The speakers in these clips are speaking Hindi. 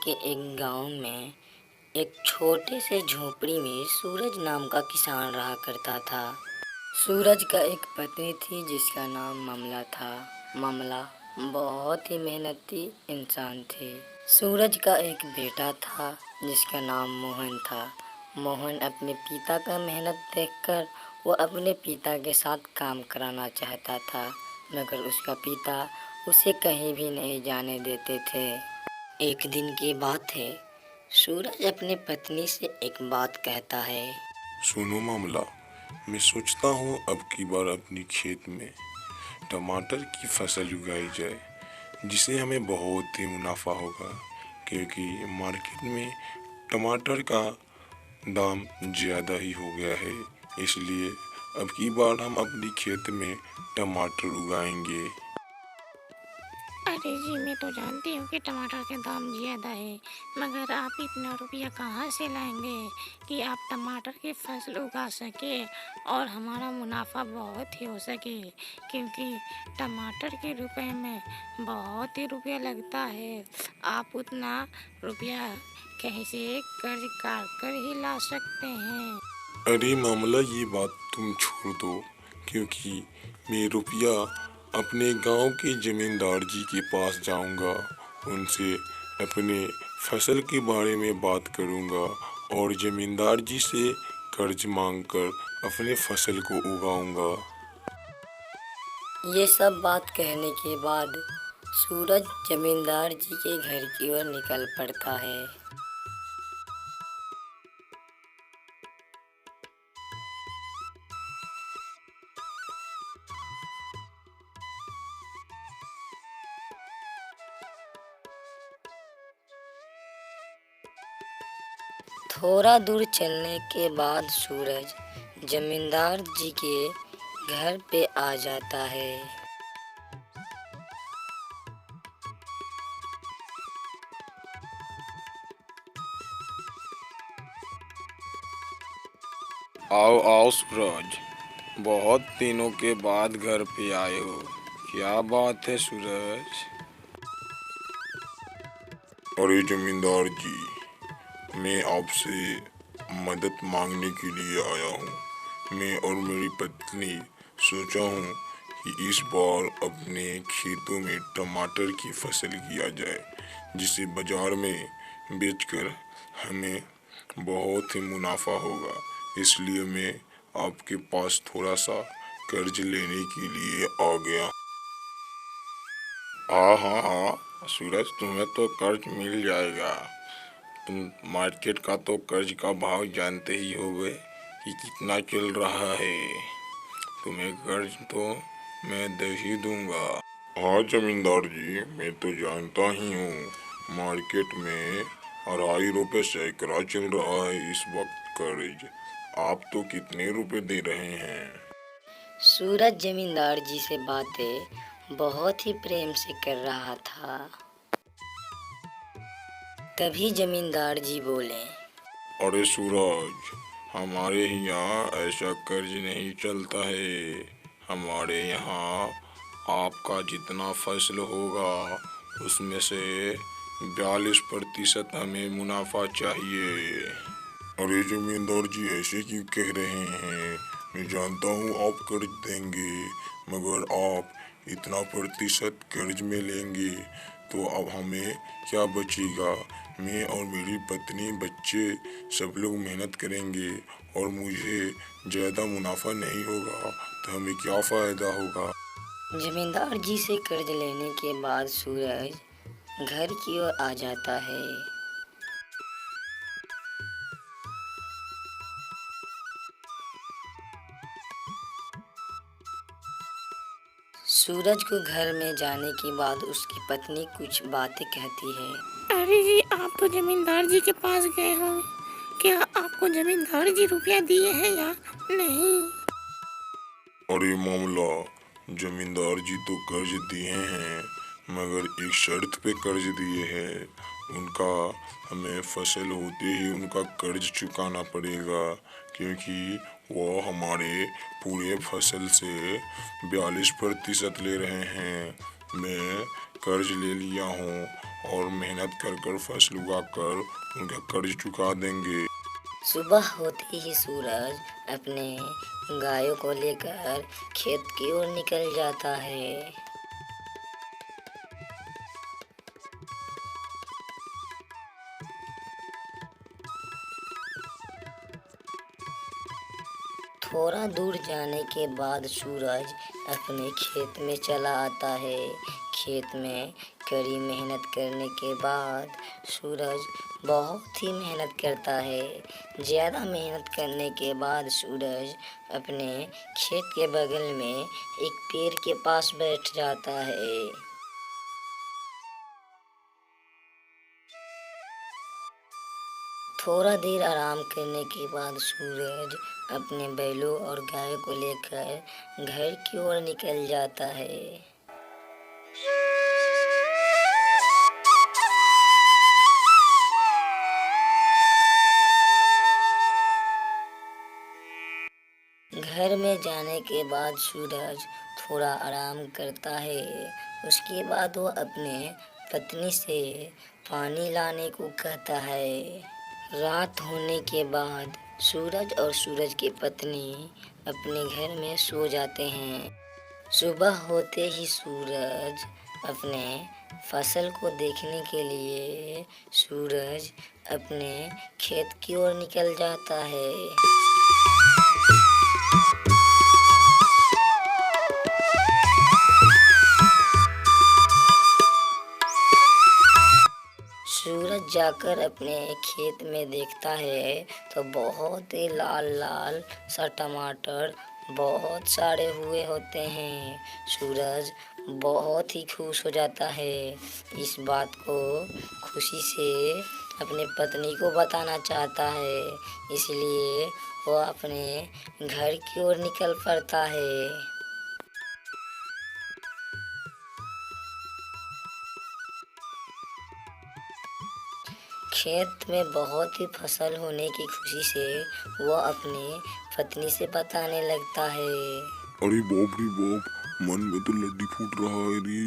के एक गांव में एक छोटे से झोपड़ी में सूरज नाम का किसान रहा करता था। सूरज का एक पत्नी थी जिसका नाम ममला था। ममला बहुत ही मेहनती इंसान थे। सूरज का एक बेटा था जिसका नाम मोहन था। मोहन अपने पिता का मेहनत देखकर वो अपने पिता के साथ काम कराना चाहता था, मगर उसका पिता उसे कहीं भी नहीं जाने देते थे। एक दिन की बात है, सूरज अपनी पत्नी से एक बात कहता है। सुनो मामला, मैं सोचता हूँ अब की बार अपनी खेत में टमाटर की फसल उगाई जाए, जिससे हमें बहुत ही मुनाफा होगा, क्योंकि मार्केट में टमाटर का दाम ज़्यादा ही हो गया है। इसलिए अब की बार हम अपनी खेत में टमाटर उगाएंगे। अरे जी, मैं तो जानती हूँ कि टमाटर के दाम ज़्यादा है, मगर आप इतना रुपया कहाँ से लाएंगे कि आप टमाटर की फसल उगा सके और हमारा मुनाफा बहुत ही हो सके, क्योंकि टमाटर के रुपए में बहुत ही रुपया लगता है। आप उतना रुपया कैसे कर्ज काट कर ही ला सकते हैं। अरे मामला, ये बात तुम छोड़ दो, क्योंकि मैं रुपया अपने गांव के जमींदार जी के पास जाऊंगा। उनसे अपने फसल के बारे में बात करूंगा और जमींदार जी से कर्ज मांगकर अपने फसल को उगाऊंगा। ये सब बात कहने के बाद सूरज जमींदार जी के घर की ओर निकल पड़ता है। थोड़ा दूर चलने के बाद सूरज जमींदार जी के घर पे आ जाता है। आओ आओ सूरज, बहुत दिनों के बाद घर पे आए हो। क्या बात है सूरज? अरे जमींदार जी, मैं आपसे मदद मांगने के लिए आया हूँ। मैं और मेरी पत्नी सोचा हूँ कि इस बार अपने खेतों में टमाटर की फसल किया जाए, जिसे बाजार में बेचकर हमें बहुत ही मुनाफा होगा। इसलिए मैं आपके पास थोड़ा सा कर्ज लेने के लिए आ गया। हाँ हाँ हाँ सूरज, तुम्हें तो कर्ज मिल जाएगा। तुम मार्केट का तो कर्ज का भाव जानते ही होगे कि कितना चल रहा है। तुम्हें कर्ज तो मैं दे ही दूंगा। हाँ जमींदार जी, मैं तो जानता ही हूँ, मार्केट में 2.5 रुपए सैकड़ा चल रहा है इस वक्त कर्ज। आप तो कितने रुपए दे रहे हैं? सूरज जमींदार जी से बातें बहुत ही प्रेम से कर रहा था। तभी जमींदार जी बोले। अरे सूरज, हमारे यहाँ ऐसा कर्ज नहीं चलता है। हमारे यहाँ आपका जितना फसल होगा उसमें से 42% हमें मुनाफा चाहिए। अरे जमींदार जी, ऐसे क्यों कह रहे हैं? मैं जानता हूँ आप कर्ज देंगे, मगर आप इतना प्रतिशत कर्ज में लेंगे तो अब हमें क्या बचेगा? मैं और मेरी पत्नी, बच्चे सब लोग मेहनत करेंगे और मुझे ज़्यादा मुनाफा नहीं होगा तो हमें क्या फ़ायदा होगा? जमींदार जी से कर्ज लेने के बाद सूरज घर की ओर आ जाता है। सूरज को घर में जाने के बाद उसकी पत्नी कुछ बातें कहती है। अरे जी, आप तो जमींदार जी के पास गए हो, क्या आपको जमींदार जी रुपया दिए हैं या नहीं? अरे मामला, जमींदार जी तो कर्ज दिए हैं, मगर एक शर्त पे कर्ज दिए हैं। उनका हमें फसल होते ही उनका कर्ज चुकाना पड़ेगा, क्योंकि वो हमारे पूरे फसल से 42% ले रहे हैं। मैं कर्ज ले लिया हूँ और मेहनत कर कर फसल उगा कर उनका कर्ज चुका देंगे। सुबह होते ही सूरज अपने गायों को लेकर खेत की ओर निकल जाता है। थोड़ा दूर जाने के बाद सूरज अपने खेत में चला आता है। खेत में कड़ी मेहनत करने के बाद सूरज बहुत ही मेहनत करता है। ज़्यादा मेहनत करने के बाद सूरज अपने खेत के बगल में एक पेड़ के पास बैठ जाता है। थोड़ा देर आराम करने के बाद सूरज अपने बैलों और गाय को लेकर घर की ओर निकल जाता है। घर में जाने के बाद सूरज थोड़ा आराम करता है। उसके बाद वो अपने पत्नी से पानी लाने को कहता है। रात होने के बाद सूरज और सूरज की पत्नी अपने घर में सो जाते हैं। सुबह होते ही सूरज अपने फसल को देखने के लिए सूरज अपने खेत की ओर निकल जाता है। सूरज जाकर अपने खेत में देखता है तो बहुत ही लाल लाल सा टमाटर बहुत सारे हुए होते हैं। सूरज बहुत ही खुश हो जाता है। इस बात को खुशी से अपने पत्नी को बताना चाहता है, इसलिए वो अपने घर की ओर निकल पड़ता है। खेत में बहुत ही फसल होने की खुशी से वो अपनी पत्नी से बताने लगता है। अरे बाप रे बाप, मन में तो लड्डी फूट रहा है रे।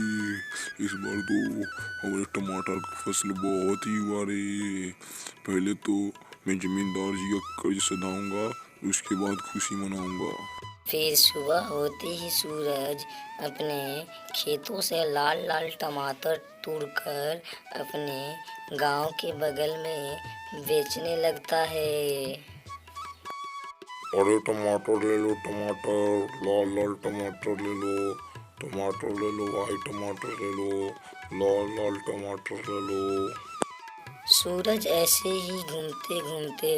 इस बार तो हमारे टमाटर की फसल बहुत ही हुआ रे। पहले तो मैं जमींदार जी का कर्ज सधाऊंगा, उसके बाद खुशी मनाऊंगा। फिर सुबह होते ही सूरज अपने खेतों से लाल लाल टमाटर तोड़कर अपने गांव के बगल में बेचने लगता है। अरे टमाटर ले लो, टमाटर, लाल लाल टमाटर ले लो, टमाटर ले लो भाई, टमाटर ले लो, लाल लाल टमाटर ले लो। सूरज ऐसे ही घूमते घूमते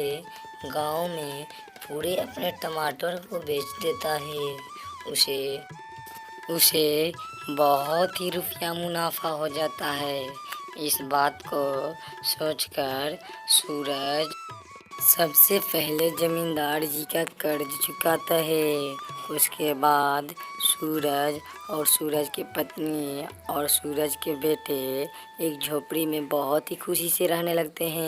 गांव में पूरे अपने टमाटर को बेच देता है। उसे बहुत ही रुपया मुनाफा हो जाता है। इस बात को सोचकर सूरज सबसे पहले जमींदार जी का कर्ज चुकाता है। उसके बाद सूरज और सूरज की पत्नी और सूरज के बेटे एक झोपड़ी में बहुत ही खुशी से रहने लगते हैं।